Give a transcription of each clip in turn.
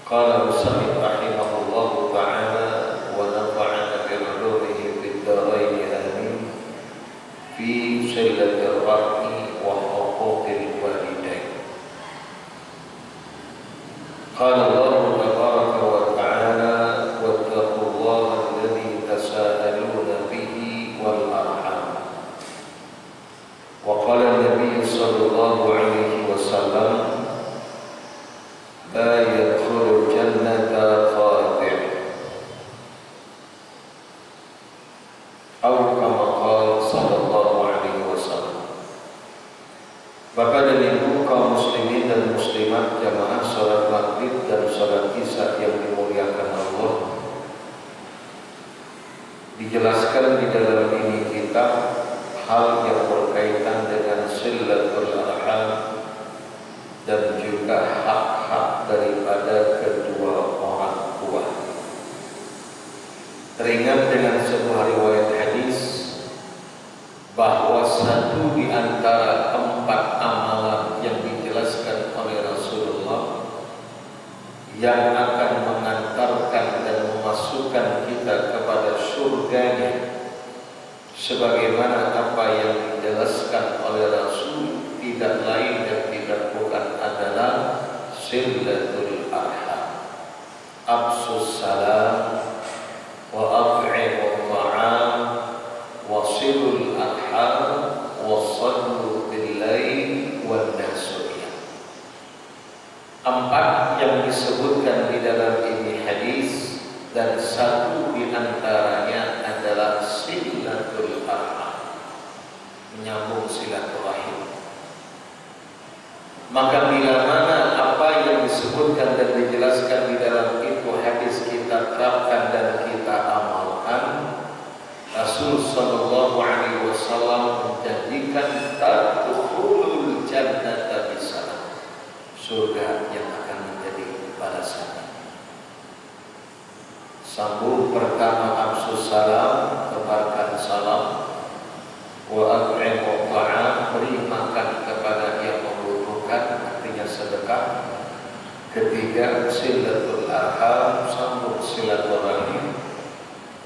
Qala musannif rahimahullahu ta'ala wa nafa'ana bi'ulumihi fid dharain amin fi silatir rahmi wa huquqil walidain. Qala Allah tabaraka wa ta'ala wattaqullaha alladhi tasaaluna bihi wal arham. Wa qala an-nabiy sallallahu alaihi wasallam la yadkhulul jannata khati' atau kama qala sallallahu alaihi wasallam. Bapak dan Ibu kaum muslimin dan muslimat jamaah salat maghrib dan salat isya yang dimuliakan Allah, dijelaskan di dalam ini kitab hal yang berkaitan dengan silatul arham dan juga hak-hak daripada kedua orang tua. Teringat dengan sebuah riwayat hadis bahwa satu di antara 4 amalan yang dijelaskan oleh Rasulullah yang akan mengantarkan dan memasukkan kita kepada surganya, sebagaimana apa yang dijelaskan oleh Rasul, tidak lain dan tidak bukan adalah silatul arham, absus salam wa at'imut ta'am wa silul arham wa sallu bil lail wan nasiyah. 4 yang disebutkan di dalam ini hadis, dan satu di antaranya adalah silatul arham, menyambung silaturahim. Maka bila mana apa yang disebutkan dan dijelaskan di dalam itu hadis kita terapkan dan kita amalkan, Rasul sallallahu alaihi wasallam menjanjikan tadkhulul jannata bisalam, surga yang akan menjadi balasannya. Sambung pertama absus salam, tebarkan salam, wa at'imut ta'am, beri makan kepada yang artinya sedekah. Ketiga, silatul arham, sambung silaturahim,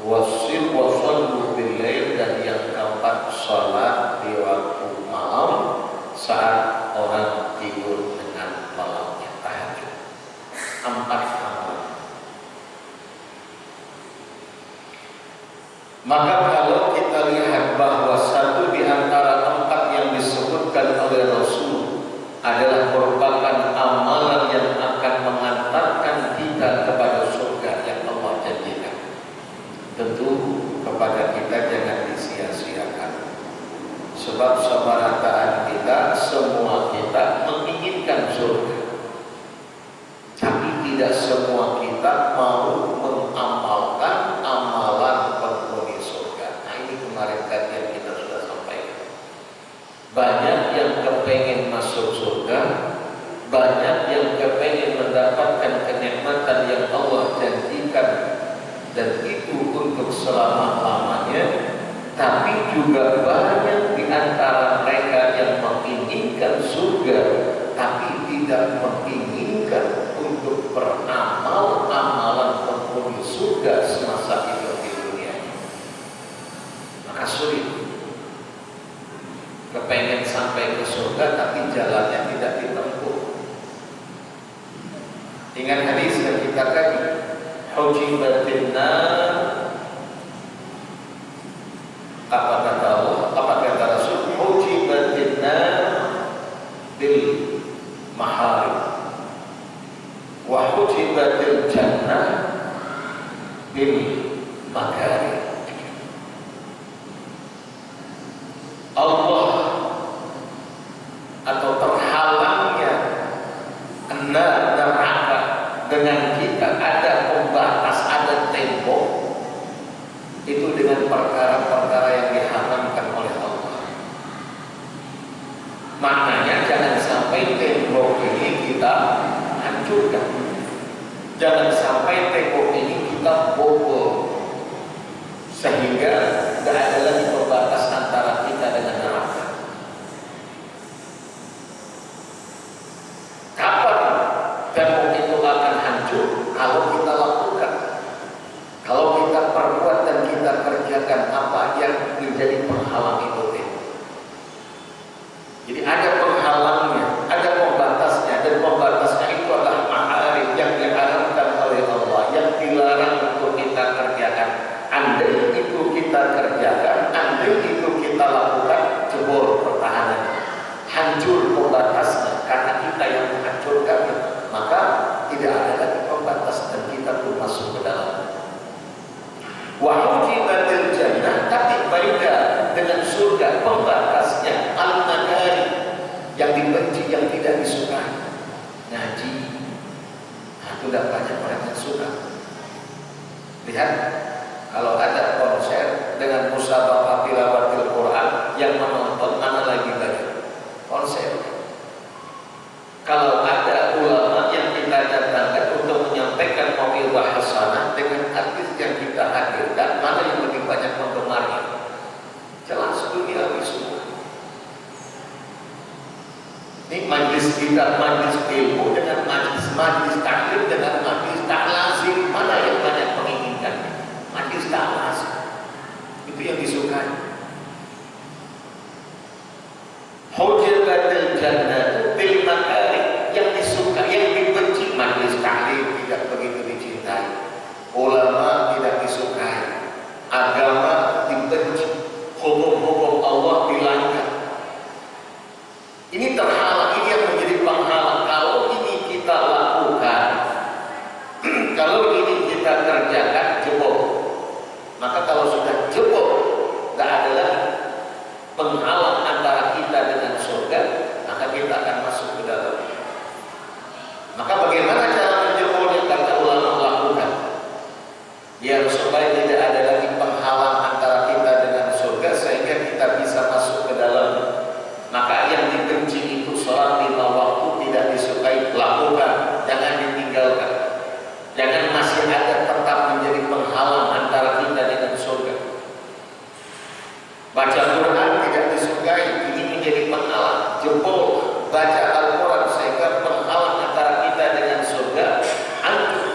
wasil wasallu bil lail, dan yang keempat salat di waktu malam saat orang tidur dengan malamnya, tahajud. 4 amalan. Maka kalau kita lihat bahwa satu di antara 4 yang disebutkan oleh Rasul adalah merupakan amalan yang akan mengantarkan kita kepada surga yang Allah janjikan, tentu kepada kita jangan disia-siakan. Sebab semarataan kita, semua kita menginginkan surga, tapi tidak semua kita mau mengamalkan amalan penghuni surga. Nah, ini kemarin kajian kita sudah sampaikan. Banyak yang kepengen masuk surga, banyak yang kepengen mendapatkan kenikmatan yang Allah janjikan, dan itu untuk selama-lamanya. Tapi juga banyak di antara mereka yang menginginkan surga, tapi tidak menginginkan untuk beramal amalan penghuni surga semasa hidup di dunia. Maka sulit. Kepengen sampai ke surga tapi jalannya tidak ditempuh. Ingat hadis yang kita kaji, hujibatin nar, apa kata Allah, apa kata Rasul, hujibatin nar bil maharib wa hujibatil jannah bil makarih. Allah atau terhalangnya neraka dengan kita ada pembatas, ada tembok, itu dengan perkara-perkara yang diharamkan oleh Allah. Maknanya jangan sampai tembok ini kita hancurkan, jangan sampai tembok ini kita bobol sehingga tidak ada lagi pembatas antara kita dengan neraka. Kapan tembok itu akan hancur? hancur kalau kita lakukan, kalau kita perbuat dan kita kerjakan apa yang menjadi penghalang itu. Jadi ada penghalangnya, ada pembatasnya, dan pembatasnya itu adalah ma'arif yang diharamkan oleh Allah, yang dilarang untuk kita kerjakan. Andai itu kita kerjakan, andai itu kita lakukan, jebol pertahanan, hancur pembatasnya, karena kita yang menghancurkannya, maka tidak ada lagi pembatas dan kita pun masuk ke dalamnya. Wahujibatil jannah, tapi beda dengan surga, pembatasnya al-makari, yang dibenci, yang tidak disukai. Ngaji, itu tidak banyak orang yang suka. Lihat, kalau ada konser dengan musabaqah tilawatil Quran, yang menonton mana lagi banyak? Konser. Kalau ada ulama yang kita datangkan untuk menyampaikan mau'izah hasanah dengan hadis yang kita hadirkan, mana yang lebih banyak penggemarnya? Jelas duniawi semua. Ini majlis kita, majlis ilmu dengan majlis taklim dengan majlis taklazim, mana yang banyak menginginkan? Majlis taklazim itu yang disukai. Hujibatil jannah bil makari, yang disuka, yang dibenci. Majlis taklim tidak begitu dicintai, ulama tidak disukai, agama dibenci, hukum-hukum Allah dilanggar. Ini terhalang, ini yang menjadi penghalang. Kalau ini kita lakukan, kalau ini kita kerjakan, jebol. Maka kalau sudah jebol, tidak ada lagi penghalang antara kita dengan surga, maka kita akan masuk ke dalam. Maka bagaimana cara menjebolnya? Kata ulama lakukan, ya supaya tidak ada lagi penghalang antara kita dengan surga, sehingga kita bisa masuk ke dalam. Maka yang dibenci itu sholat 5 waktu tidak disukai, lakukan, jangan ditinggalkan. Jangan masih ada tetap menjadi penghalang antara kita dengan surga. Baca Quran tidak disukai, ini menjadi penghalang, jebol. Baca Al-Quran sehingga penghalang antara kita dengan surga hancur.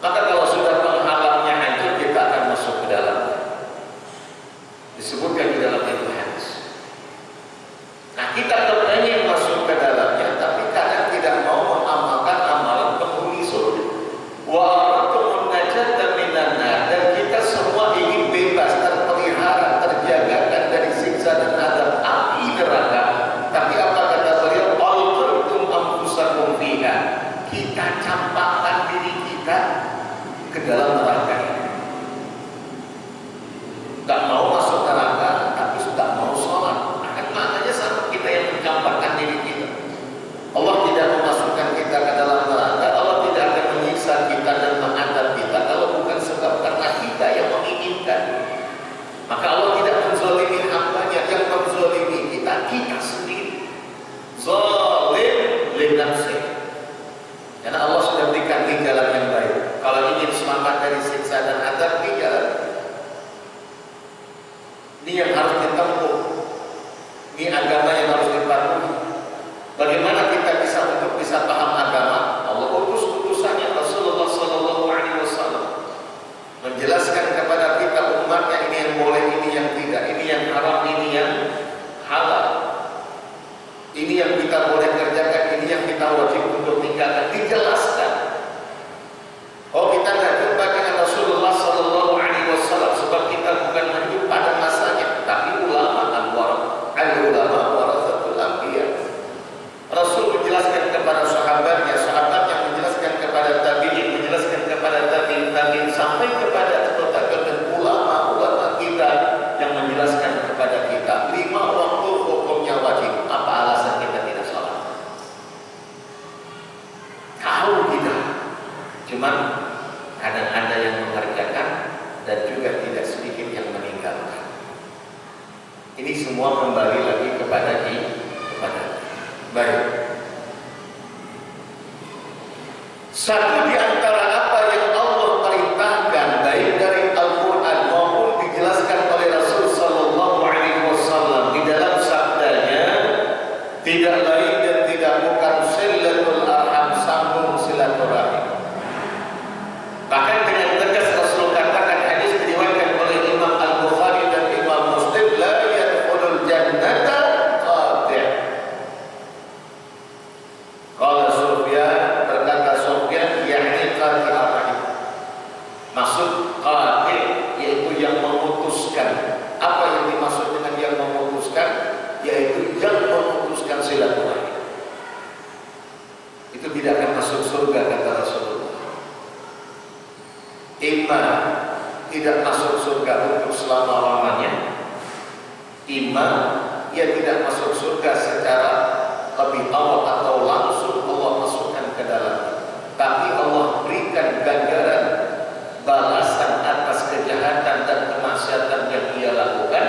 Maka kalau sudah penghalangnya hancur, kita akan masuk ke dalamnya. Disebutkan di dalam itu hadis. Nah, kita kepengen masuk ke dalamnya, tapi kadang tidak mau mengamalkan amalan penghuni surga. Wa aratum najata minan nar, dan kita semua ingin bebas, terpelihara, terjagakan dari siksa dan azab api neraka. Tapi apa kata beliau? Alqurtum anfusakum fiha, kita campakkan diri kita ke dalam neraka ini. Gak mau masuk neraka, tapi sudah mau sholat. Akan maknanya sama, kita yang mencampakkan diri kita. Allah tidak memasukkan kita ke dalam neraka, Allah tidak akan menyiksa kita dan mengadab kita kalau bukan sebab karena kita yang menginginkan. Maka Allah tidak menzalimi hambanya, yang menzalimi kita sendiri. Zalim li nafsi. Karena Allah sudah berikan di jalan yang baik. Kalau ingin selamat dari siksa dan azab, di jalan ini yang harus ditempuh. Ini agama yang harus dipatuhi. Bagaimana kita untuk bisa paham agama? Allah utus utusannya Rasulullah Sallallahu Alaihi Wasallam menjelaskan kepada kita umatnya, ini yang boleh, ini yang tidak, ini yang haram, ini yang halal, ini yang kita boleh kerjakan, ini yang kita wajib untuk tinggalkan. Dijelaskan. Oh, kita tidak jumpa dengan Rasulullah Sallallahu Alaihi Wasallam sebab kita bukan hidup pada masanya, tapi ulama al-ulama warasatul anbiya. Rasul menjelaskan kepada sahabatnya, sahabatnya menjelaskan kepada tabi'in, menjelaskan kepada tabi'in, sampai kepada ulama kita yang menjelaskan kepada kita 5 waktu hukumnya wajib. Apa alasan kita tidak salat? Tahu kita, cuman kadang ada yang mengerjakan dan juga tidak sedikit yang meninggalkan. Ini semua kembali lagi kepada baik. Satu di antara apa yang Allah perintahkan, baik dari Al-Quran maupun dijelaskan oleh Rasul Sallallahu Alaihi Wasallam di dalam sabdanya, tidak lain dan tidak bukan silatul arham, sambung silaturahim. surga, kata Rasulullah. Imma tidak masuk surga untuk selama-lamanya, imma ia tidak masuk surga secara lebih awal atau langsung Allah masukkan ke dalam, tapi Allah berikan ganjaran balasan atas kejahatan dan kemaksiatan yang dia lakukan,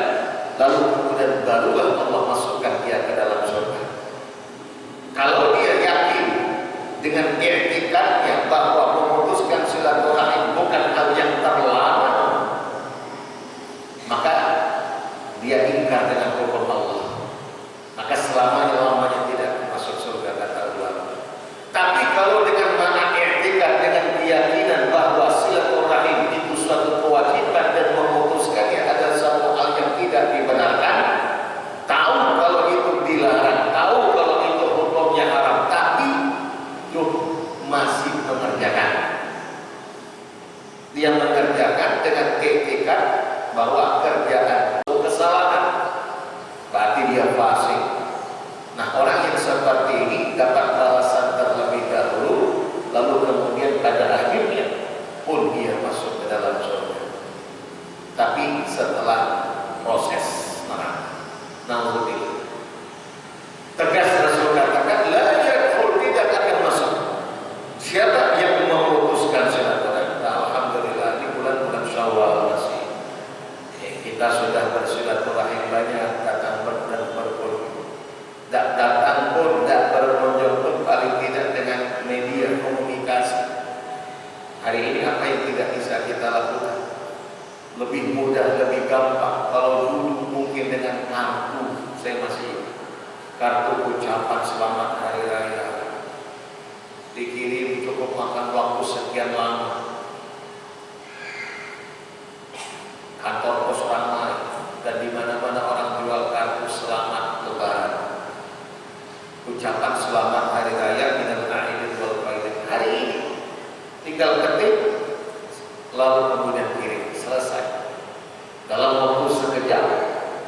lalu kemudian barulah Allah masukkan dia ke dalam surga. Kalau dia yakin dengan i'tikadnya bahwa memutuskan silaturahim bukan hal yang terlarang, maka dia ingkar dengan hukum Allah, maka selamanya-lamanya tidak masuk surga, kata ulama. Tapi kalau dengan makna i'tikad, dengan keyakinan bahwa silaturahim itu suatu kewajiban dan memutuskannya adalah suatu hal yang tidak dibenarkan, tahu kalau itu dilarang, tahu kalau itu hukumnya haram, tapi masih mengerjakan. Dia mengerjakan dengan i'tikad bahwa kerjaan itu kesalahan, berarti dia fasik. Nah, orang yang seperti ini dapat balasan terlebih dahulu, lalu kemudian pada akhirnya pun dia masuk ke dalam surga, tapi setelah proses neraka. Nauzubillah. Tegas Rasul katakan, la yadkhul, tidak akan masuk siapa yang memutuskan silaturahim. Nah, alhamdulillah ini bulan-bulan Syawal masih kita sudah bersilaturahim banyak, datang dan berkunjung. Datang pun, tak berkunjung pun, paling tidak dengan media komunikasi. Hari ini apa yang tidak bisa kita lakukan? Lebih mudah, lebih gampang. Kalau dulu mungkin dengan kartu, saya masih kartu ucapan selamat hari raya, dikirim cukup makan waktu sekian lama, kantor pos ramai, dan di mana-mana orang jual kartu selamat lebaran, ucapan selamat hari raya minal aidin wal faidin. Hari ini tinggal ketik, lalu kemudian kirim, selesai. Dalam waktu sekejap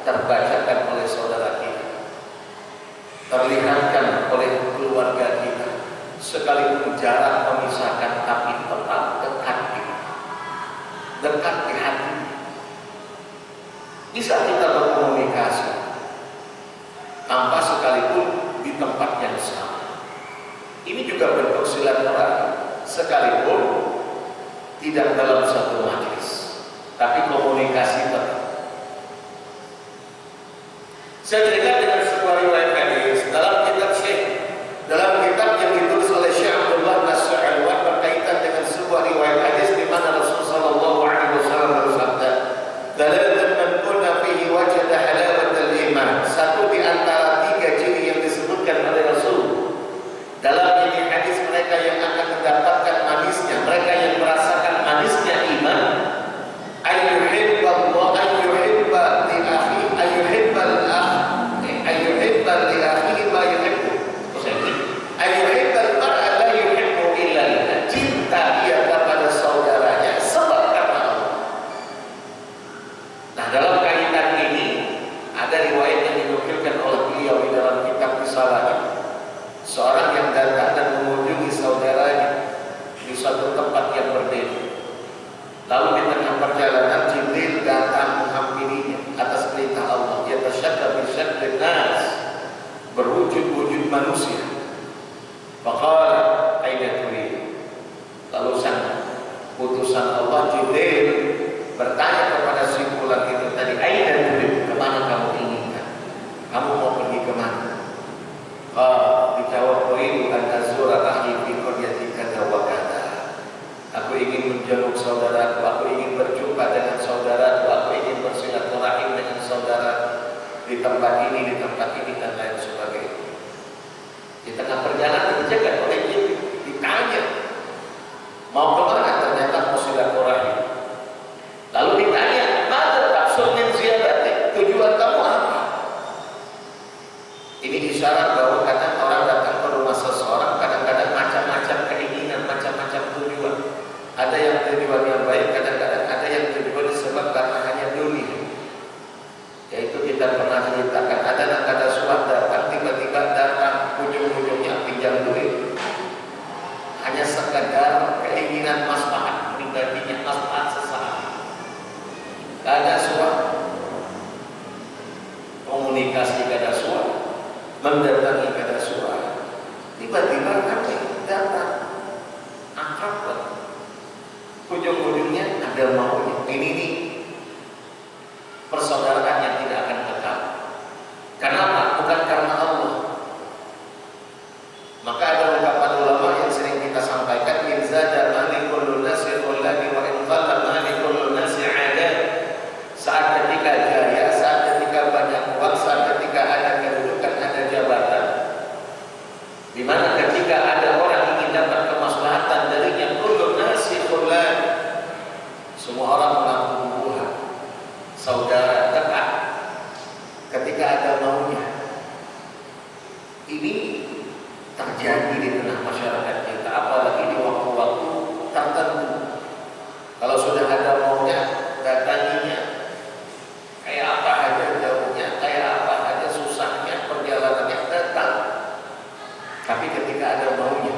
terbacakan oleh saudara kita, terlihatkan oleh keluarga kita, sekalipun jarak memisahkan tapi tetap dekat di hati. Bisa kita berkomunikasi tanpa sekalipun di tempat yang sama. Ini juga bentuk silaturahim, sekalipun tidak dalam satu majelis, tapi komunikasi tetap. Saya teringat dengan sebuah riwayat hadis dalam kitab yang ditulis oleh Syekh Abdullah Nasir Alwan berkaitan dengan sebuah riwayat hadis di mana Rasulullah SAW bersabda, "Dalalatan man kunna fihi wajada halawatal iman." Satu di antara tiga ciri yang disebutkan oleh Rasul dalam ini hadis, mereka yang akan mendapatkan manisnya, mereka yang merasakan manisnya iman, ayyuhibba li akhi ma yuhibbu. Ayyuhibbal mar'a la yuhibbu illa lillah. Cinta dia kepada saudaranya sebab karena Allah. Nah, dalam kaitan ini ada riwayat yang dinukilkan oleh beliau di dalam kitab Risalahnya. Seorang yang datang dan mengunjungi saudaranya di suatu tempat yang berbeda. Lalu di tengah perjalanan Jibril datang menghampirinya atas perintah Allah. Dia tasyakka bi syaklin nas, berwujud manusia. Faqala aina turid. Lalu sang putusan Allah Jibril bertanya kepada si fulan itu tadi, aina turid, kemana kamu inginkan? Kamu mau pergi kemana? Dijawab, uridu an azura akhi fi qaryati kadza wa kadza. Aku ingin menjenguk saudaraku, aku ingin berjumpa dengan saudaraku, aku ingin bersilaturahim dengan saudara di tempat ini, dan lain sebagainya. Di tengah perjalanan dijaga oleh Jibril, ditanya mau kemana, ternyata mau silaturahim. Lalu ditanya, "Mada taqsud min ziyarati?" Tujuan kamu apa? Ini isyarat bahwa kadang orang datang ke rumah seseorang kadang-kadang macam-macam keinginan, macam-macam tujuan. Ada yang tujuan yang baik, kadang-kadang ada yang tujuan disebabkan hanya dunia. Yaitu kita pernah ceritakan, ada suatu datang, tiba-tiba datang ujung-ujungnya pinjam duit, hanya sekadar keinginan maslahat pribadinya, maslahat sesaat. Gak ada suara, komunikasi gak ada suara, mendatangi gak ada suara. Tiba-tiba kami datang, akrab, ujung-ujungnya ada maunya. Ini nih persaudaraan yang tidak akan kekal. Kenapa? Bukan karena Allah. Maka ada ungkapan ulama yang sering kita sampaikan, in zada mali kullu nasi qullani wa in qalla mali kullu nasi ada. Saat ketika jaya, saat ketika banyak uang, saat ketika ada kedudukan, ada jabatan, di mana ketika ada orang ingin dapat kemaslahatan darinya, kullu nasi qullani, semua orang mengaku Tuhan, saudara dekat. Ketika ada maunya, ini terjadi di tengah masyarakat kita, apalagi di waktu-waktu tertentu. Kalau sudah ada maunya, datanginya kayak apa aja jauhnya, kayak apa aja susahnya, perjalanannya datang. Tapi ketika ada maunya,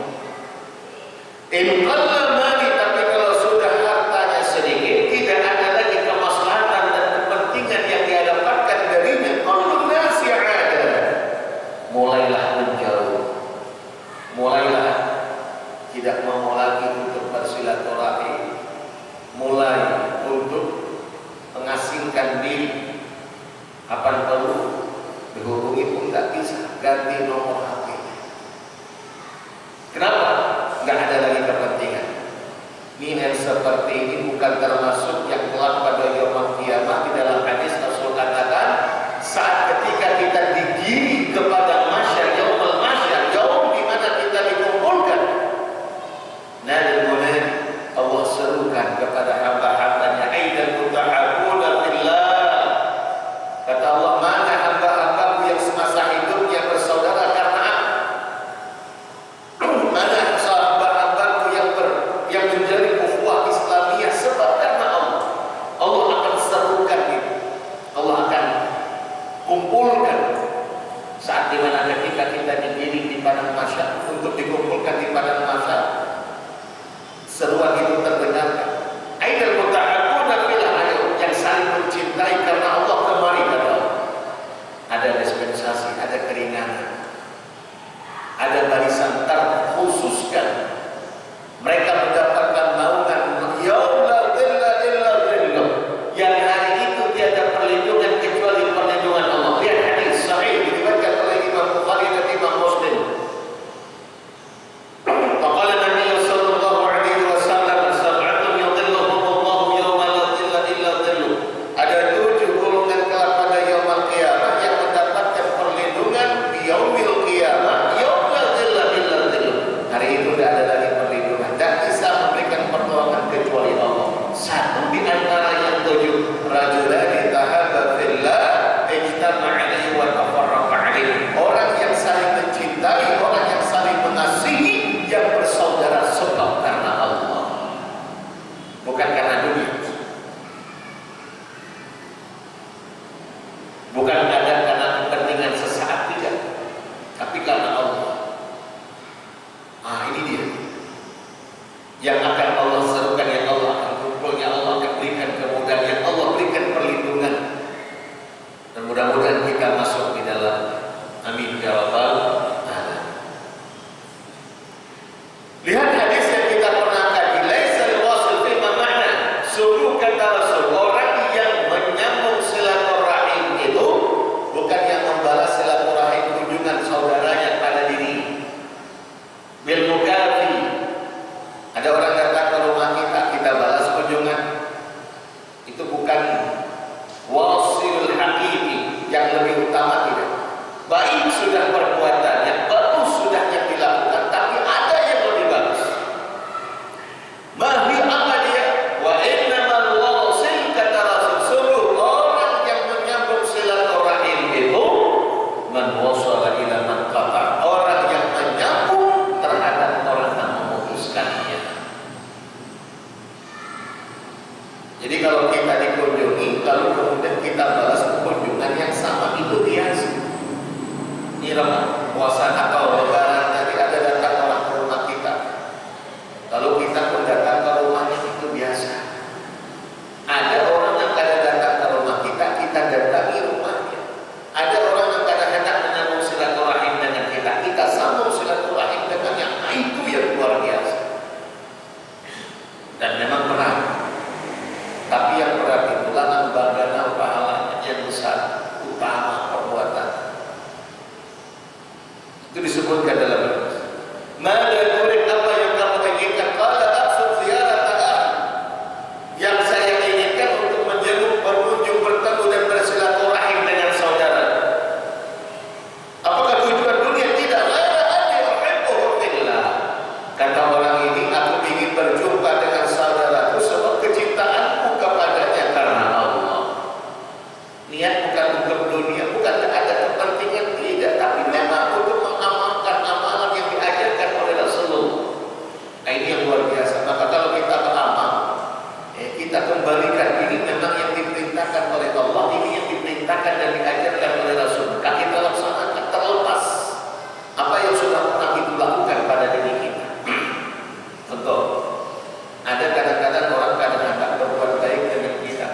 tapi kalau sudah hartanya sedikit, tidak ada lagi kemaslahatan dan kepentingan yang didapatkan darinya, mulailah menjauh, mulailah tidak mau lagi untuk bersilaturahmi, mulai untuk mengasingkan diri. Kapan perlu dihubungi pun tidak bisa, ganti nomor HP. Kenapa? Nggak ada lagi kepentingan. Ini seperti ini bukan termasuk yang kelak pada yaumul kiamat. Di dalam hadis Rasul katakan, saat ketika kita digiring kepada masyar, yaumul masyar, yaum di mana kita dikumpulkan, nadal munadi, Allah serukan kepada hamba-hambanya, aidal mutahabuna fillah. Kata Allah, mana hamba-hambaku yang semasa hidupnya bersaudara karena aku? Mana hamba-hambaku yang menjadi ukhuwah Islamiyah sebab karena Allah? Allah akan serukan itu. Allah akan kumpulkan saat dimana ketika kita digiring di padang mahsyar untuk dikumpulkan di padang mahsyar, seruan itu terdengarkan. Aidal mutahabuna fillah, yang saling mencintai karena Allah, kemari kata Allah. Ada dispensasi, ada keringanan, ada barisan terkhususkan. Mereka mendapatkan naungan yaum la dhilla illa dhilluh, yang hari itu tiada perlindungan kecuali perlindungan Allah. Lihat hadis sahih diriwayatkan oleh Imam Bukhari dan Imam Muslim. Faqala Nabi sallallahu alaihi wasallam, sab'atun yudhilluhumullahu yawma la dhilla illa dhilluh. Ada 7 golongan kelak pada yaumul qiyamah yang mendapatkan perlindungan di yaumil qiyamah, yaum la dhilla illa dhilluh. Hari itu tidak ada lagi perlindungan, tidak bisa memberikan pertolongan kecuali Allah. Satu di antara yang 7, rajulani tahabba fillah ijtama'a alaihi wa tafarraqa alaihi. Orang yang saling mencintai, orang yang saling mengasihi, yang bersaudara sebab karena Allah, bukan karena dunia, bukan karena kepentingan sesaat, tidak, tapi karena Allah. Ini dia yang akan Allah serukan, yang Allah akan kumpul, yang Allah akan berikan kemudahan, yang Allah berikan perlindungan. Dan mudah-mudahan kita masuk di dalam. Amin ya rabbal alamin. Lihat hadis yang kita pernah kaji, laisal wasil fi ma'na. Sungguh kata Rasul, orang yang menyambung silaturahim itu bukan yang membalas silaturahim kunjungan saudaranya pada diri. Bil mukafi, ada orang datang ke rumah kita, kita balas kunjungan. Itu bukan wasilul hakiki yang lebih utama, tidak. Baik sudah perbuatannya, bagus sudah yang dilakukan, tapi ada yang lebih bagus. Mahdi apa dia? Wa innamal wasil, kata Rasul, seluruh orang yang menyambung silaturahim itu man wasala ila man qata, orang yang menyambung terhadap orang yang memutuskannya. Jadi kalau kita dikunjungi, lalu kemudian kita balas kunjungan yang sama, itu biasa. Ini puasa atau lebaran tadi ada datang orang ke rumah kita, berjumpa dengan saudara itu sebab kecintaanmu kepadanya karena Allah. Niat bukan untuk dunia, bukan ada kepentingan, tidak, tapi memang untuk mengamalkan amalan yang diajarkan oleh Rasulullah. Nah, ini yang luar biasa. Maka kalau kita beramal, kita kembalikan ini memang yang diperintahkan oleh Allah, ini yang diperintahkan dan diajarkan oleh Rasul. Maka kita laksanakan terlepas apa yang sudah pernah kita lakukan pada diri kita. Contoh, ada kadang-kadang orang kadang-kadang berbuat baik dengan kita.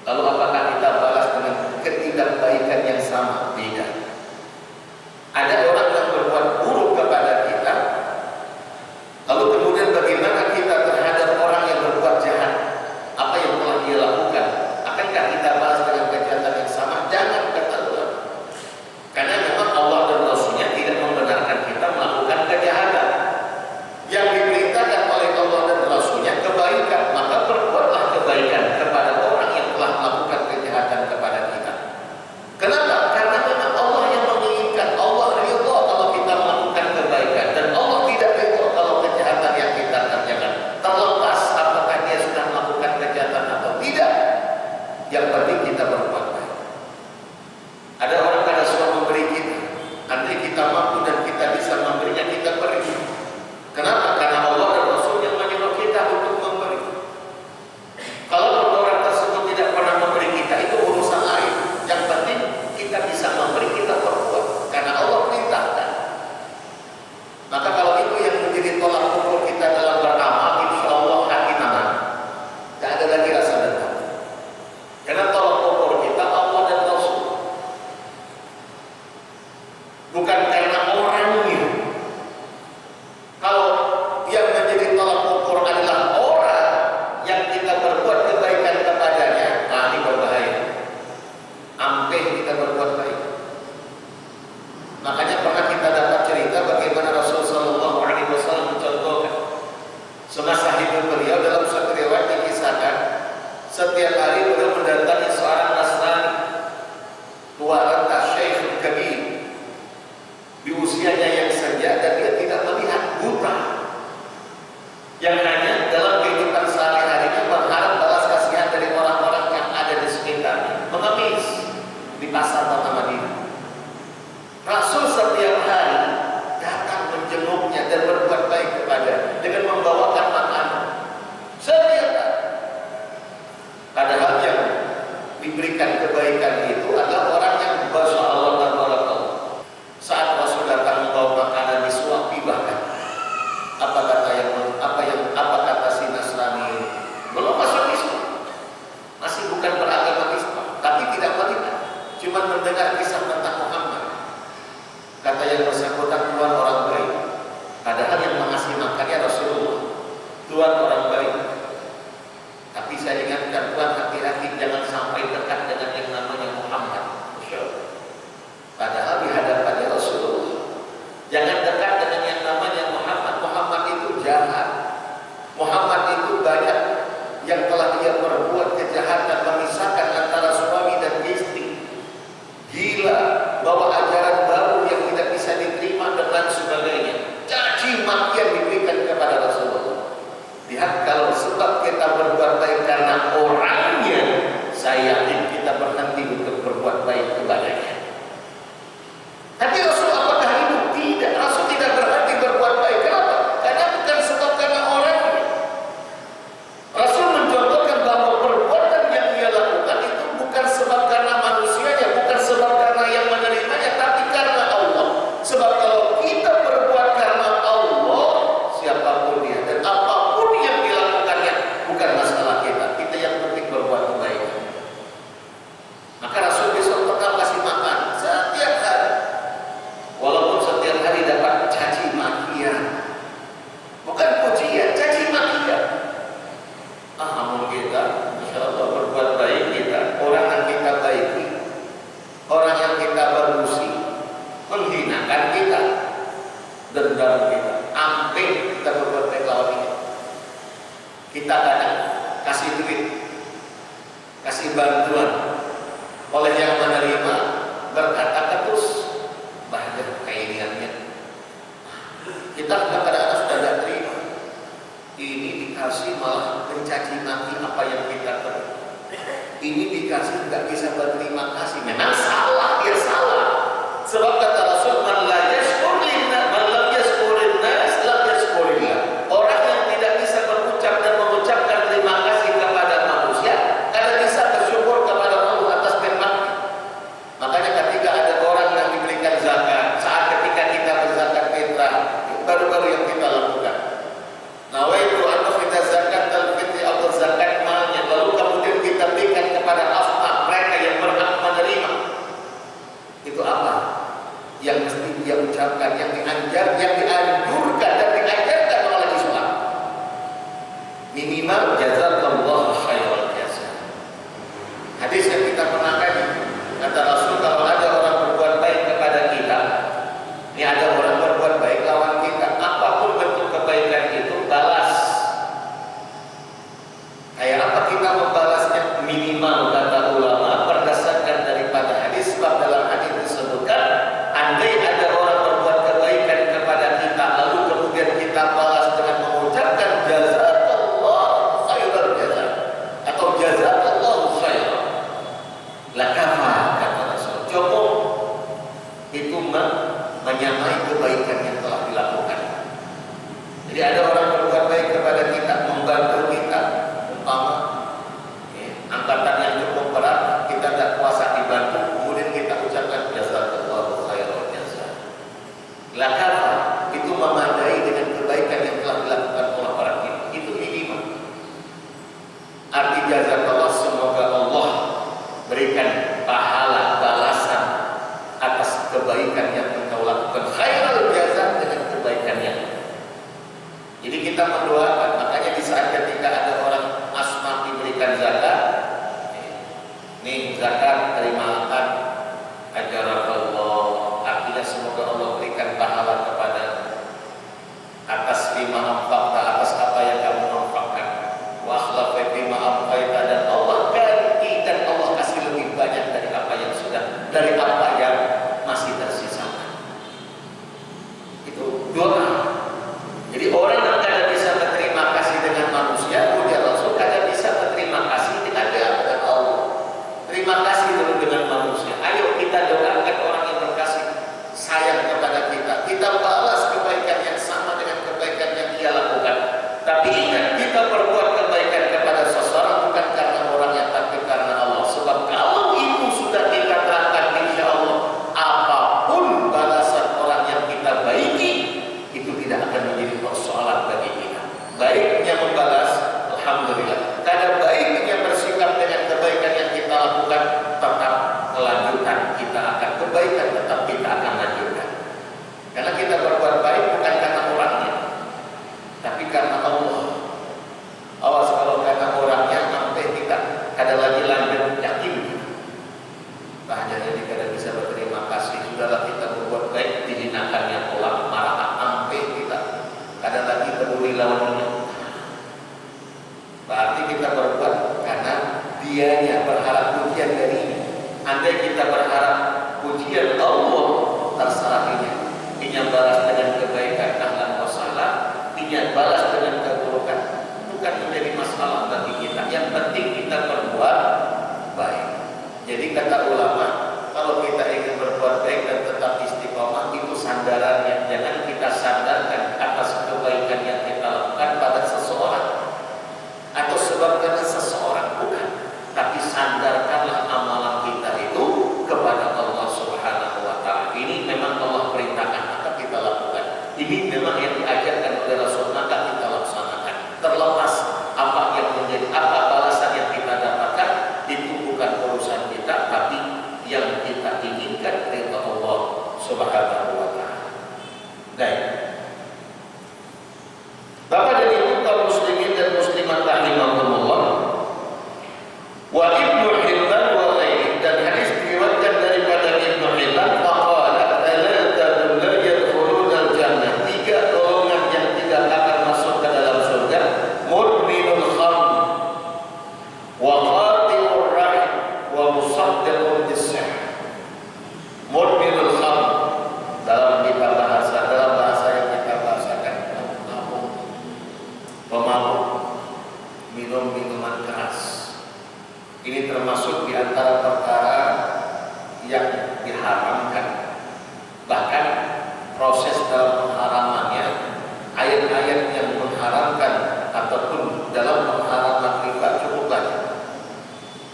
Lalu apakah kita balas dengan ketidakbaikan yang sama? Tidak. Ada orang yang berbuat buruk kepada kita, lalu kemudian bagaimana kita terhadap orang yang berbuat jahat? Apa yang telah dia lakukan? Akankah kita balas dengan kejahatan yang sama? Jangan, kata Allah. Karena memang Allah dan Rasulnya tidak membenarkan kita melakukan kejahatan. Yang diperintahkan oleh Allah dan Rasulnya kebaikan, maka berbuatlah kebaikan kepada orang yang telah melakukan kejahatan kepada kita. Kenapa? Karena memang Allah yang menginginkan. Allah ridha kalau kita melakukan kebaikan, dan Allah tidak ridha kalau kejahatan yang kita kerjakan. Terlepas apakah dia sudah melakukan kejahatan atau tidak, yang penting kita berbuat baik. Ada orang kadang suka memberi kita, andai kita mampu dan kita bisa memberinya, kita beri. Kenapa? Karena Allah dan Rasul yang menyuruh kita untuk memberi. Kalau orang tersebut tidak pernah memberi kita, itu urusan lain. Yang penting kita bisa memberi, kita berbuat karena Allah perintahkan. Maka kalau itu yang menjadi tolak ukur kita dalam beramal, insya Allah hati tenang, tidak ada lagi rasa dendam. Karena tolak ukur kita Allah dan Rasul, bukan karena orangnya. Kalau yang menjadi tolak ukur adalah orang yang kita berbuat kebaikan kepadanya, nah ini berbahaya. Sampai kita berbuat baik. Makanya pernah kita dapat cerita bagaimana Rasulullah SAW mencontohkan semasa hidup beliau. Dalam satu riwayat dikisahkan, setiap hari beliau mendatangi seorang Nasrani tua renta, syekh kabir, di usianya yang senja, dan dia tidak melihat, buta, yang hanya dalam kehidupan sehari-harinya berharap balas kasihan dari orang-orang yang ada di sekitarnya, mengemis di pasar kota Madinah. Rasul setiap hari datang menjenguknya dan berbuat baik kepadanya dengan membawakan makanan setiap hari. Padahal yang diberikan kebaikan itu adalah orang yang Masya Allah tabarakallah. Saat Rasul datang membawa makanan disuapi, bahkan apa kata si Nasrani ini? Belum masuk Islam, masih bukan beragama Islam, tapi tidak melihat, cuma mendengar kisah tentang Muhammad. Kata yang bersangkutan, Tuhan orang baik. Padahal yang mengasih makannya Rasulullah. Tuhan orang baik. Tapi saya ingatkan, Tuhan hati-hati jangan sampai dekat dengan yang namanya Muhammad. Padahal di hadapannya Rasulullah. Jangan dekat dengan yang namanya Muhammad. Muhammad itu jahat. Muhammad itu banyak yang telah dia berbuat kejahatan, memisahkan antara suami dan istri. Gila, bawa ajaran baru yang tidak bisa diterima dan lain sebagainya. Caci maki yang diberikan kepada Rasulullah. Lihat, kalau sebab kita berbuat baik karena orangnya, saya yakin kita berhenti untuk berbuat baik kepadanya. Tapi Rasul apakah itu? Tidak. Rasul tidak berhenti berbuat baik. Kenapa? Karena bukan sebab karena orangnya. Rasul mencontohkan bahwa perbuatan yang ia lakukan itu bukan sebab karena manusianya, bukan sebab karena yang menerimanya, tapi karena Allah. Sebab kalau kita berbuat karena Allah, siapapun dia dan apapun yang dilakukannya, bukan masalah kita. Kita yang penting berbuat kebaikan. Maka Rasul besok tetap kasih makan setiap hari. Walaupun setiap hari dapat caci makian, bukan pujian, caci makian. Namun kita, insya Allah berbuat baik, kita orang yang kita baiki, orang yang kita barusi, menghinakan kita, dendam kita, sampai kita berbuat baik lawan ini. Kita kadang kasih duit, kasih bantuan, oleh yang menerima berkata ketus, bahkan kayak niatnya kita kadang-kadang sudah tidak terima. ini dikasih nggak bisa berterima kasih. Memang salah, dia salah. Sebab kata Rasul, man la yashkurillah, man lam yashkurin nas, lam yashkurillah. Orang yang tidak bisa berucap dan mengucapkan terima kasih kepada manusia, kada bisa bersyukur kepada Allah atas nikmat. Makanya ketika ada orang yang diberikan zakat, saat ketika kita berzakat fitrah, baru-baru yang kita lakukan. Nawaitu atau kita zakat al-fitri atau zakat malnya, lalu kemudian kita berikan kepada asma mereka yang berhak menerima. Itu apa? Yang mesti dia ucapkan, yang dianjurkan dan diajarkan oleh Islam. Minimal jazakallahu khairal jazaa. Hadis yang kita pernah kaji, kata Rasul, kalau ada orang berbuat baik kepada kita, ini ada orang berbuat baik lawan kita, apapun bentuk kebaikan itu balas. Kayak apa kita membalasnya? Minimal kata ulama berdasarkan daripada hadis, sebab dalam hadis disebutkan, andai ada orang berbuat kebaikan kepada kita, lalu kemudian kita balas dengan mengucapkan jazakallahu khairal jazaa atau jazakallahu khairan, lakafa, kata Rasul, cukup itu menyamai kebaikan yang telah dilakukan. Jadi ada orang berbuat baik kepada kita, membantu kita, umpama angkatan yang cukup berat, kita tidak kuasa dibantu, kemudian kita ucapkan jazakallahu khairal jazaa, lakafa, itu memadai dengan kebaikan yang telah dilakukan oleh orang itu. Itu minimal. Arti jazakallah, semoga Allah berikan pahala balasan atas kebaikan yang engkau lakukan, khairal jazaa, dengan kebaikan yang. Jadi kita mendoakan. Makanya di saat ketika ada orang asma diberikan zakat, nih zakat terimakan, ajarakallah, artinya semoga Allah berikan pahala kepada atas bima anfaqta, atas apa yang kamu anfaqkan, wa akhlafa bima anfaqta, dan Allah ganti dan Allah kasih lebih banyak dari apa yang sudah, dari apa yang masih tersisa. Itu doa. Jadi orang yang kada bisa berterima kasih dengan manusia, ujar Rasul, kada bisa berterima kasih dengan Allah. Terima kasih dulu dengan manusia. Ayo kita doakan orang yang berkasih sayang kepada kita, kita balas kebaikan yang sama dengan kebaikan yang dia lakukan. Tapi ingat, kita berbuat kebaikan kepada seseorang bukan karena orangnya, tapi karena Allah. Sebab kalau itu sudah kita terangkan, insya Allah apapun balasan orang yang kita baiki, itu tidak akan menjadi persoalan bagi kita. Baiknya membalas, alhamdulillah. Kada baiknya bersikap dengan kebaikan yang kita lakukan, tetap kelanjutan kita akan kebaikan, tetap kita akan lanjutkan. Karena kita berbuat baik bukan karena orangnya, tapi karena Allah. Awas kalau karena orangnya, sampai kita kada lagi lanjut, yakin. Hanya jadi kada bisa berterima kasih, sudahlah kita berbuat baik, dihinakan yang orang, marah, sampai kita kada lagi peduli lawannya. Berarti kita berbuat karena dianya, berharap pujian darinya. Andai kita berharap pujian Allah, terserah ini balas dengan kebaikan, ahlan wa sahlan, ini balas dengan keburukan, bukan menjadi masalah bagi kita. Yang penting kita berbuat baik. Jadi kata ulama, kalau kita ingin berbuat baik dan tetap istiqomah, itu sandarannya. Jangan kita sandarkan atas kebaikan yang kita lakukan pada seseorang atau sebab karena seseorang, bukan. Tapi sandarkanlah amalan kita itu kepada Allah Subhanahu wa Ta'ala. Ini memang Allah perintahkan, maka kita lakukan. Ini memang yang diajarkan oleh Rasul, maka kita laksanakan. Terlepas apa yang menjadi, apa balasan yang kita dapatkan, itu bukan urusan kita, tapi Ini termasuk di antara perkara yang diharamkan. Bahkan proses dalam pengharamannya, ayat-ayat yang mengharamkan ataupun dalam pengharaman riba cukup banyak.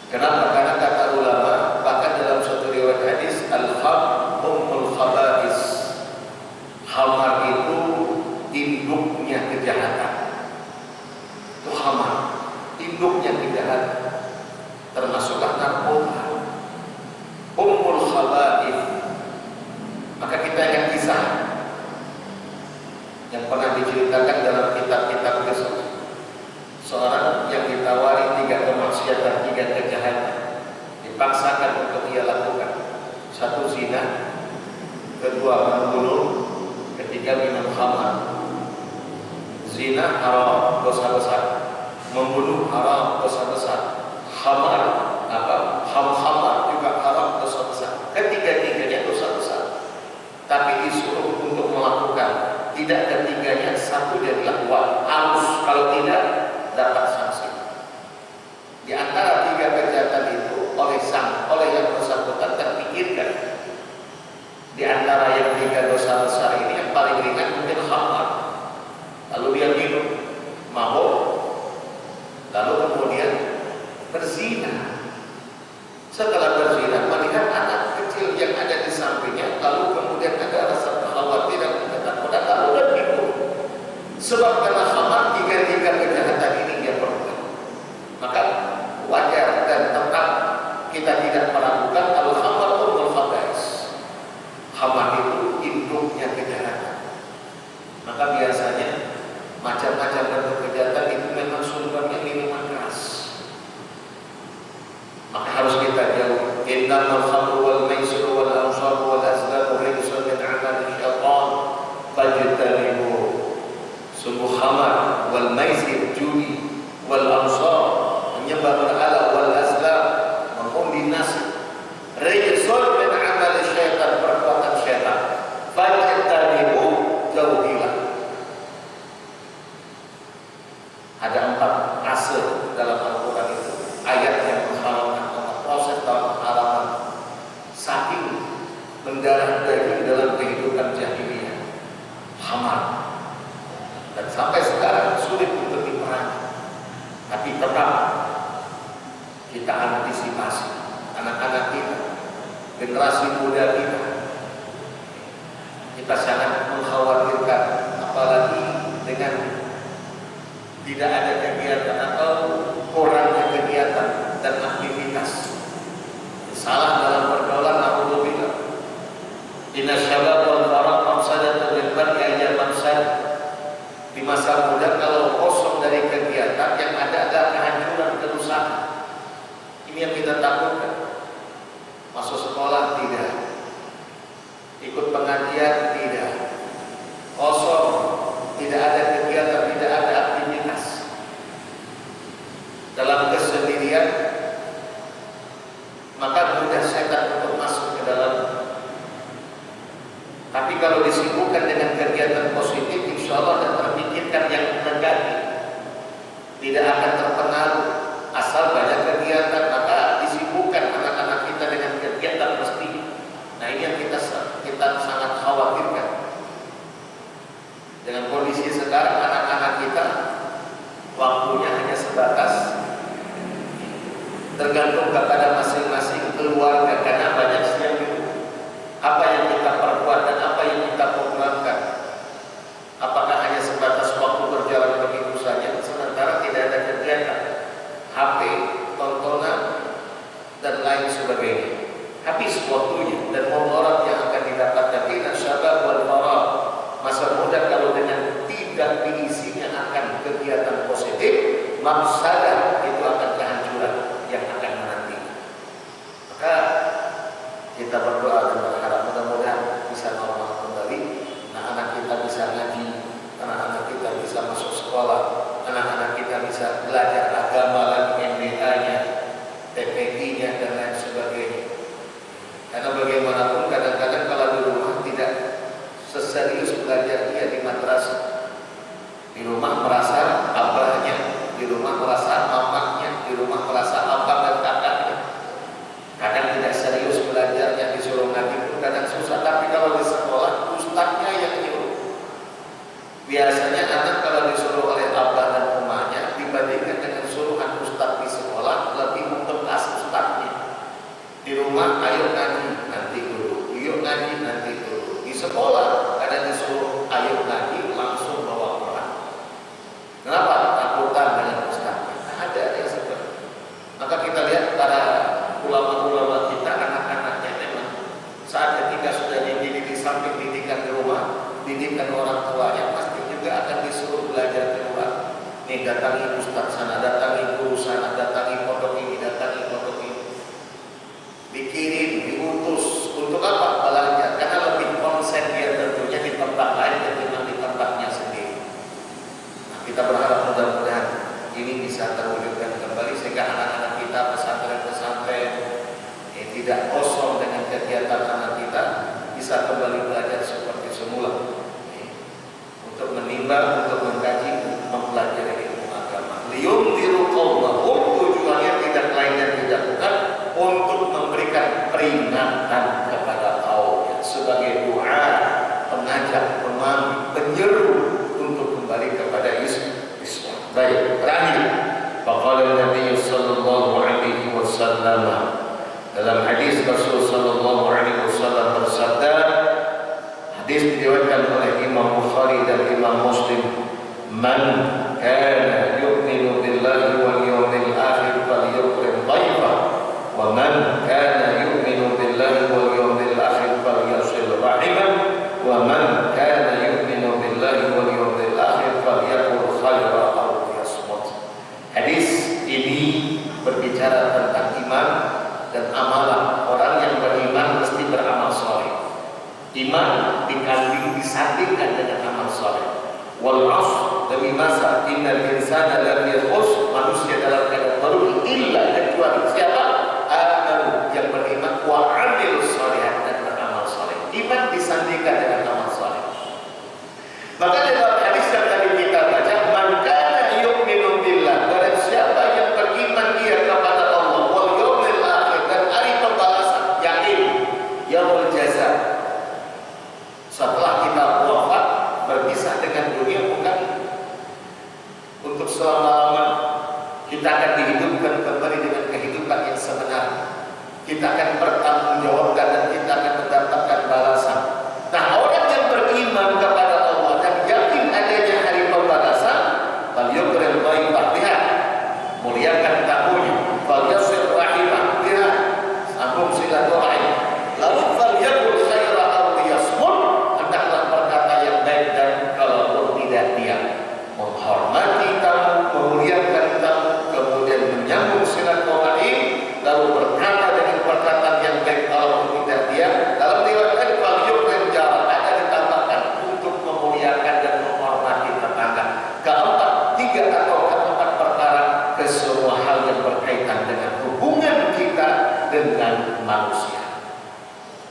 Kenapa? Karena kata ulama, bahkan dalam suatu riwayat hadis, al-kham ummul khaba'is, khamar itu induknya kejahatan. Itu khamar, induknya kejahatan. Termasuklah narkoba, ummul khaba'is. Maka kita ingat kisah yang pernah diceritakan dalam kitab-kitab besok. Seorang yang ditawari 3 kemaksiatan, 3 kejahatan, dipaksakan untuk ia lakukan. 1 zina, 2 membunuh, 3 minum khamar. Zina haram, dosa besar. Membunuh haram, dosa besar. Khamar khamar juga haram, dosa besar. Ketiga-tiganya dosa besar. Tapi disuruh untuk melakukan. Tidak ketiganya satu dari lakukan. Harus, kalau tidak dapat sanksi. Di antara 3 kejahatan itu oleh yang bersangkutan terpikirkan. Di antara yang 3 dosa besar ini yang paling ringan mungkin khamar. Lalu dia minum, mabuk, lalu kemudian berzina. Setelah berzina melihat anak kecil yang ada di sampingnya, lalu kemudian ada rasa kekhawatiran dan ketakutan, lalu dia bingung. Sebab karena khamar 3 kejahatan ini dia perbuat. Maka wajar dan tetap kita tidak melakukan kalau khamar ummul khaba'is. Khamar itu induknya kejahatan. Maka biasanya macam-macam bentuk kejahatan itu memang sumbernya minuman keras. Maka harus kita jauh. Innamal khamru wal maisiru wal ansabu wal azlamu rijsun min 'amali syaitan fajtanibu. Sungguh khamar wal maisir judi wal ansab menyembah berhala wal azlam mengundi nasi rijsun min 'amali syaitan, perbuatan syaitan. Fajtanibu, jauhilah. Ada 4 asal dalam Al-Quran itu, ayat yang mengharamkan, proses dalam pengharaman. Saking mendarah daging dalam kehidupan jahiliyah, khamar, dan sampai sekarang sulit untuk diperangi. Tapi tetap kita antisipasi anak-anak kita, generasi muda kita. Kita sangat mengkhawatirkan, apalagi dengan tidak ada kegiatan atau kurangnya kegiatan dan aktivitas. Salah dalam pergaulan, alhamdulillah. Inna syabab wal faraq mafsadatun bil mar'i ayya mafsad. Di masa muda kalau kosong dari kegiatan, yang ada adalah kehancuran, kerusakan. Ini yang kita takutkan. Masuk sekolah tidak, ikut pengajian tidak, kosong, tidak ada kegiatan, tidak ada aktivitas. Dalam kesendirian, maka mudah setan untuk masuk ke dalam. Tapi kalau disibukkan dengan kegiatan positif, insya Allah dan terpikirkan yang negatif, tidak akan terpengaruh. Asal banyak kegiatan, maka disibukkan anak-anak kita dengan kegiatan mesti. Nah, ini yang kita sangat khawatirkan. Dengan kondisi sekarang, anak-anak kita waktunya hanya sebatas tergantung kepada masing-masing keluarga, karena banyak yang apa yang kita perbuat dan apa yang kita programkan. Apakah hanya sebatas waktu berjalan begitu saja, sementara tidak ada kegiatan, HP, tontonan, dan lain sebagainya. Habis waktunya dan motorat yang akan didapatkan. Inna syabab wal faraq, masa muda kalau dengan tidak diisinya akan kegiatan positif, mafsadah, itu akan kehancuran yang akan menanti. Maka kita berdoa dan berharap mudah-mudahan bisa normal kembali. Anak-anak kita bisa ngaji, anak-anak kita bisa masuk sekolah, anak-anak kita bisa belajar agama lagi, MBA-nya, TPI-nya, dan lain sebagainya. Karena bagaimanapun kadang-kadang kalau di rumah tidak seserius belajar dia di madrasah. Di rumah merasa abahnya, di rumah merasa mamahnya, di rumah merasa abang dan kakak Kenapa? Takutan dengan ustaznya. Ada yang seperti itu. Maka kita lihat para ulama-ulama kita, anak-anaknya memang saat ketika sudah dididik di samping didikan di rumah, didikan orang tuanya, pasti juga akan disuruh belajar di luar. Nih, datangi ustaz sana, datangi guru sana, datangi pondok ini, datangi pondok ini. Dikirim, diutus untuk apa? Belajar. Karena lebih konsen dia tentunya di tempat lain ketimbang di tempatnya sendiri. Nah, kita berharap mudah-mudahan ini bisa terwujudkan kembali sehingga anak-anak kita pesantren-pesantren tidak kosong dengan kegiatan anak kita, bisa kembali belajar seperti semula. Untuk menimbang, untuk mengkaji, mempelajari ilmu agama. Liyunziru qaumahum, tujuannya tidak lain dan tidak bukan untuk memberikan peringatan kepada kaumnya sebagai doa, pengajak, pemanggil, penyeru untuk kembali kepada Islam. Baik, terakhir, faqala Nabi sallallahu alaihi wasallam, dalam hadis Rasul sallallahu alaihi wasallam bersabda, hadis diriwayatkan oleh Imam Bukhari dan Imam Muslim, man kana yu'minu billahi wal yawmil akhir falyukrim dhaifa wa man kana yu'minu billahi wal yawmil akhir falyasil rahimah wa man kana yu'minu billahi wal yawmil akhir falyakul khairan aw liyasmut. Hadis ini berbicara tentang iman dan amalan. Orang yang beriman mesti beramal saleh. Iman dikandung disandingkan dengan amal saleh. Wal 'ashr, demi masa, innal insana lafi khusr, manusia dalam keadaan merugi illa kecuali siapa? Amanu, yang beriman, wa 'amilus shalihat, dan beramal saleh. Iman disandingkan dengan amal saleh. Maka dalam hadis yang tadi kita baca, man kana yu'minu billah, barang siapa yang beriman dia kepada Allah, wal yaumil akhir, dan hari pembalasan, yakin yaumul jaza. Setelah kita wafat, berpisah dengan dunia bukan untuk selama-lamanya. Kita akan dihidupkan kembali dengan kehidupan yang sebenarnya. Kita akan bertanggungjawabkan dan kita akan mendapatkan balasan. Nah, orang yang beriman kepada Allah dan yakin adanya hari pembalasan, falyukrim dhaifah, lihat, muliakan tamunya, falyasir rahimah, lihat, sambung silaturahim, lalu falyakul khairan aw liyasmut, hendaklah berkata yang baik dan kalaupun tidak diam, menghormati tamu, memuliakan tamu, kemudian menyambung silaturahim, lalu berkata dengan perkataan yang baik kalaupun tidak diam. Dalam riwayat lain, falyukrim jarak, ada ditambahkan untuk memuliakan dan menghormati tetangga. Tiga atau keempat perkara, ke semua hal yang berkaitan dengan hubungan kita dengan manusia.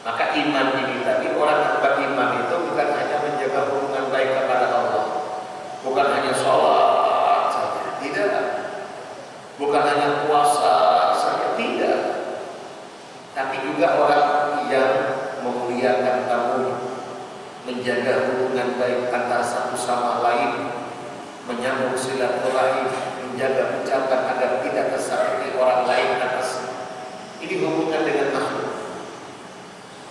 Maka iman ini tadi, orang yang beriman itu bukan hanya menjaga hubungan baik kepada Allah, bukan hanya sholat saja, tidak, bukan hanya puasa saja, tidak, tapi juga orang yang memuliakan tamu, menjaga hubungan baik antara satu sama lain, menyambung silaturahim, menjaga ucapan agar tidak tersakiti orang lain atas. Ini hubungan dengan makhluk.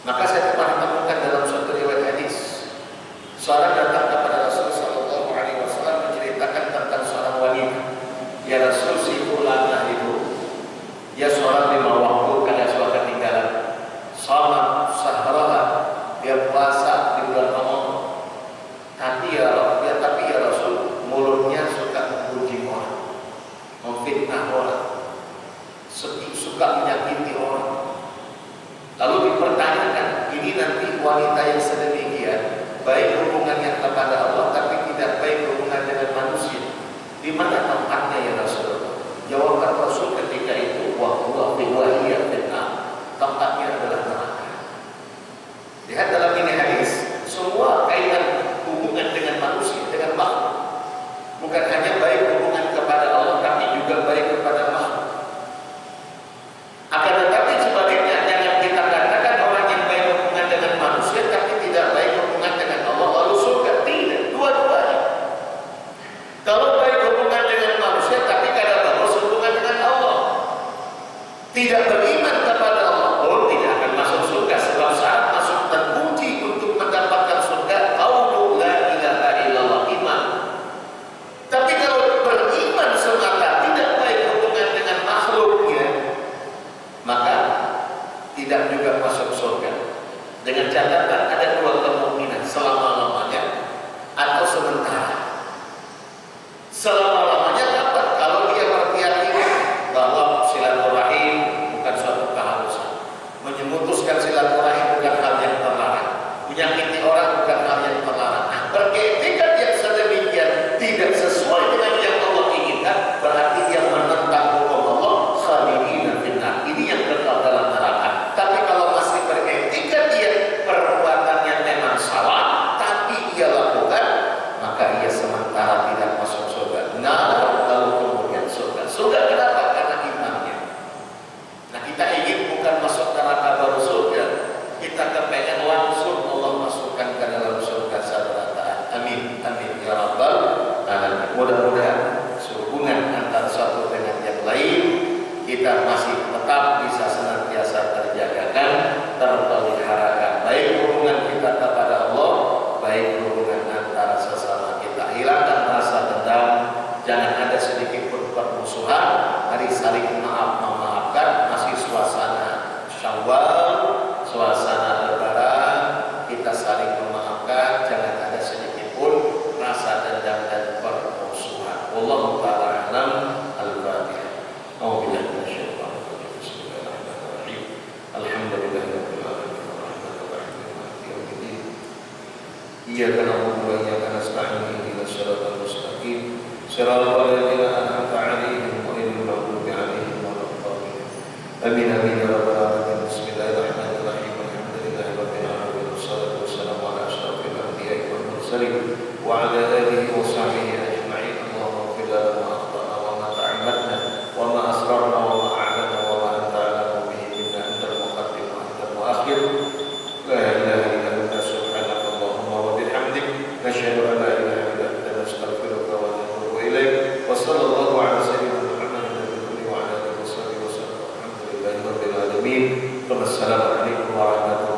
Maka saya pernah temukan dalam suatu riwayat hadis, seorang datang kepada Rasul sallallahu alaihi wasallam menceritakan tentang seorang wanita. Ya Rasul, si fulanah itu, dia sholat 5 waktu, kada suka ketinggalan. Salat sahraha, dia puasa di bulan Ramadan. Tapi ya Rasul, mulutnya suka memuji orang, memfitnah orang, suka menyakiti orang. Lalu dipertanyakan, ini nanti wanita yang sedemikian, baik hubungannya kepada Allah, tapi tidak baik hubungan dengan manusia. Di mana tempatnya ya Rasul? Jawaban Rasul ketika itu, wahwa biwahiyah fitnah, tempatnya adalah neraka. Lihat dalam ini hadis, semua kaitan hubungan dengan manusia, dengan makhluk. Bukan hanya baik hubungan kepada Allah, tapi juga baik kepada makhluk. Akan tetapi sebaliknya, jangan kita katakan orang yang baik hubungan dengan manusia, tapi tidak baik hubungan dengan Allah, lalu surga. Tidak, dua-duanya. Kalau baik hubungan dengan manusia, tapi selama-lamanya dapat kalau dia berkeyakinan bahwa silaturahim bukan suatu keharusan, memutuskan silaturahim bukan hal yang terlarang, menyakiti orang bukan hal yang terlarang. Nah, berkeyakinan yang sedemikian tidak sesuai dengan yang Allah inginkan, berarti dia menentang hukum Allah, khalidina finnar. Ini yang kekal dalam neraka. Tapi kalau masih beretika dia perbuatannya memang salah, tapi ia lakukan, maka ia sementara tidak masuk surga. Nah, lalu kemudian surga. Surga kenapa? Karena imannya. Nah, kita ingin bukan masuk neraka baru surga. Kita kepengen langsung Allah masukkan ke dalam surga saudara. Amin, amin ya rabbal alamin. Mudah-mudahan hubungan antara satu dengan yang lain kita masih tetap bisa senantiasa terjagakan, terpeliharakan. Baik hubungan kita kepada Allah, baik hubungan antara sesama kita. Hilangkan rasa dendam, jangan ada sedikit pun permusuhan. Mari saling maaf memaafkan. Masih suasana Syawal, suasana Lebaran, kita saling memaafkan. Jangan ada sedikit pun rasa dendam dan permusuhan. Wallahu ta'ala a'lam. Al-Fatihah. A'udzubillahi minasyaitonir rajim. Bismillahirrahmanirrahim. Alhamdulillahirabbil alamin. Arrahmanirrahim. Maliki yaumiddin. Iyyaka na'budu wa iyyaka nasta'in. Ihdinas siratal mustaqim. Shiratal ladzina an'amta 'alaihim ghairil maghdubi 'alaihim waladdallin. Amin amin ya rabbal alamin. Bismillahirrahmanirrahim. Alhamdulillahi rabbil alamin. Wassalatu wassalamu ala asyrafil anbiya'i wal mursalin wa ala alihi wa sahbihi ajma'in. Allahumma ighfir lana ma akhtana wa ma ta'ammadna wa ma asrarna wa ma a'lana wa ma anta 'alamu bihi minna antal muqaddim wa antal mu'akhir. La ilaha illa anta subhanaka Allahumma wa bihamdik nasyhadu an la ilaha illa anta nastaghfiruka wa natubu ilaik. Wa sallallahu ala sayyidina Muhammadin wa ala alihi wa sahbihi wa sallam. Alhamdulillahi rabbil alamin. Wassalamualaikum warahmatullahi wabarakatuh.